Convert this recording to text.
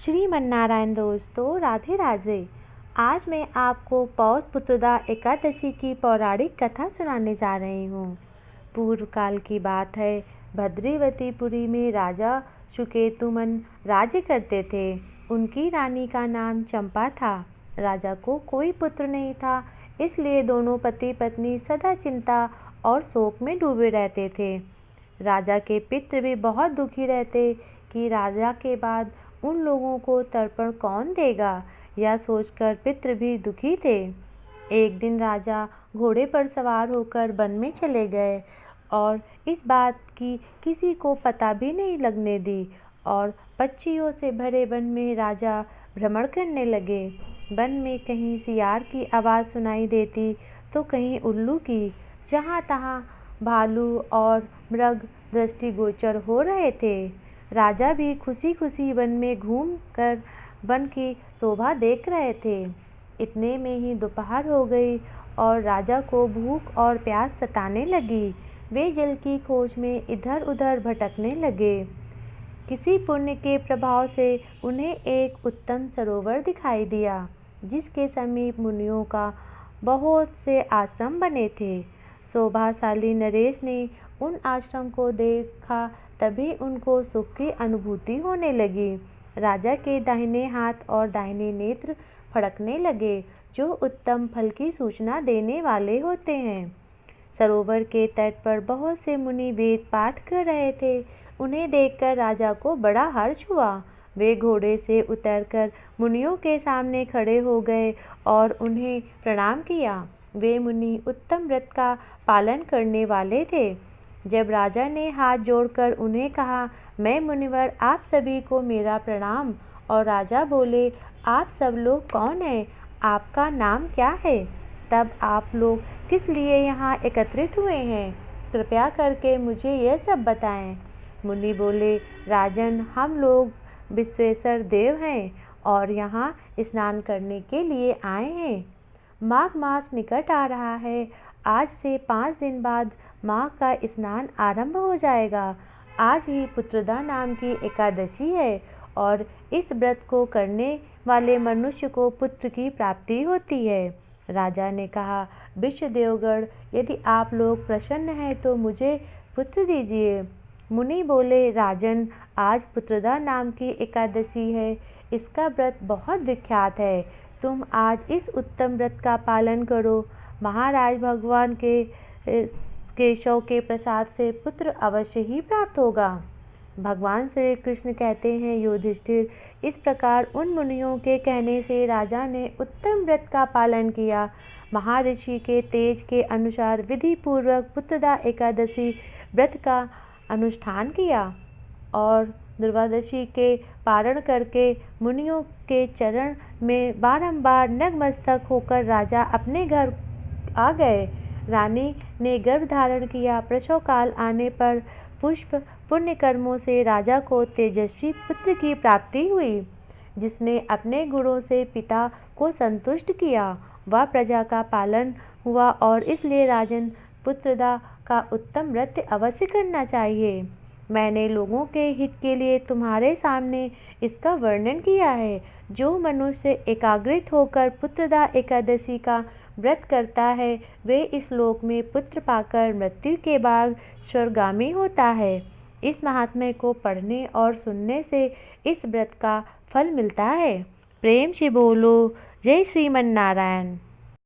श्रीमन्नारायण दोस्तों, राधे राधे। आज मैं आपको पौष पुत्रदा एकादशी की पौराणिक कथा सुनाने जा रही हूँ। पूर्व काल की बात है। भद्रीवतीपुरी में राजा सुकेतुमन राज्य करते थे। उनकी रानी का नाम चंपा था। राजा को कोई पुत्र नहीं था, इसलिए दोनों पति पत्नी सदा चिंता और शोक में डूबे रहते थे। राजा के पितृ भी बहुत दुखी रहते कि राजा के बाद उन लोगों को तर्पण कौन देगा, यह सोचकर पितृ भी दुखी थे। एक दिन राजा घोड़े पर सवार होकर वन में चले गए और इस बात की किसी को पता भी नहीं लगने दी और पक्षियों से भरे वन में राजा भ्रमण करने लगे। वन में कहीं सियार की आवाज़ सुनाई देती तो कहीं उल्लू की। जहाँ तहाँ भालू और मृग दृष्टिगोचर हो रहे थे। राजा भी खुशी खुशी वन में घूम कर वन की शोभा देख रहे थे। इतने में ही दोपहर हो गई और राजा को भूख और प्यास सताने लगी। वे जल की खोज में इधर उधर भटकने लगे। किसी पुण्य के प्रभाव से उन्हें एक उत्तम सरोवर दिखाई दिया, जिसके समीप मुनियों का बहुत से आश्रम बने थे। शोभाशाली नरेश ने उन आश्रम को देखा, तभी उनको सुख की अनुभूति होने लगी। राजा के दाहिने हाथ और दाहिने नेत्र फड़कने लगे, जो उत्तम फल की सूचना देने वाले होते हैं। सरोवर के तट पर बहुत से मुनि वेद पाठ कर रहे थे। उन्हें देखकर राजा को बड़ा हर्ष हुआ। वे घोड़े से उतरकर मुनियों के सामने खड़े हो गए और उन्हें प्रणाम किया। वे मुनि उत्तम व्रत का पालन करने वाले थे। जब राजा ने हाथ जोड़कर उन्हें कहा, मैं मुनिवर, आप सभी को मेरा प्रणाम। और राजा बोले, आप सब लोग कौन हैं? आपका नाम क्या है? तब आप लोग किस लिए यहाँ एकत्रित हुए हैं? कृपया करके मुझे यह सब बताएं। मुनि बोले, राजन, हम लोग विश्वेश्वर देव हैं और यहाँ स्नान करने के लिए आए हैं। माघ मास निकट आ रहा है। आज से 5 दिन बाद माघ का स्नान आरंभ हो जाएगा। आज ही पुत्रदा नाम की एकादशी है और इस व्रत को करने वाले मनुष्य को पुत्र की प्राप्ति होती है। राजा ने कहा, विश्वदेवगण, यदि आप लोग प्रसन्न हैं तो मुझे पुत्र दीजिए। मुनि बोले, राजन, आज पुत्रदा नाम की एकादशी है। इसका व्रत बहुत विख्यात है। तुम आज इस उत्तम व्रत का पालन करो। महाराज भगवान के केशव के प्रसाद से पुत्र अवश्य ही प्राप्त होगा। भगवान श्री कृष्ण कहते हैं, युधिष्ठिर, इस प्रकार उन मुनियों के कहने से राजा ने उत्तम व्रत का पालन किया। महर्षि के तेज के अनुसार विधि पूर्वक पुत्रदा एकादशी व्रत का अनुष्ठान किया और दुर्वादशी के पारण करके मुनियों के चरण में बारंबार नतमस्तक होकर राजा अपने घर आ गए। रानी ने गर्भ धारण किया। प्रसव काल आने पर पुष्प पुण्य कर्मों से राजा को तेजस्वी पुत्र की प्राप्ति हुई, जिसने अपने गुणों से पिता को संतुष्ट किया। वह प्रजा का पालन हुआ और इसलिए राजन, पुत्रदा का उत्तम व्रत अवश्य करना चाहिए। मैंने लोगों के हित के लिए तुम्हारे सामने इसका वर्णन किया है। जो मनुष्य एकाग्रित होकर पुत्रदा एकादशी का व्रत करता है, वे इस लोक में पुत्र पाकर मृत्यु के बाद स्वर्गामी होता है। इस महात्म्य को पढ़ने और सुनने से इस व्रत का फल मिलता है। प्रेम से बोलो, जय श्रीमन्नारायण।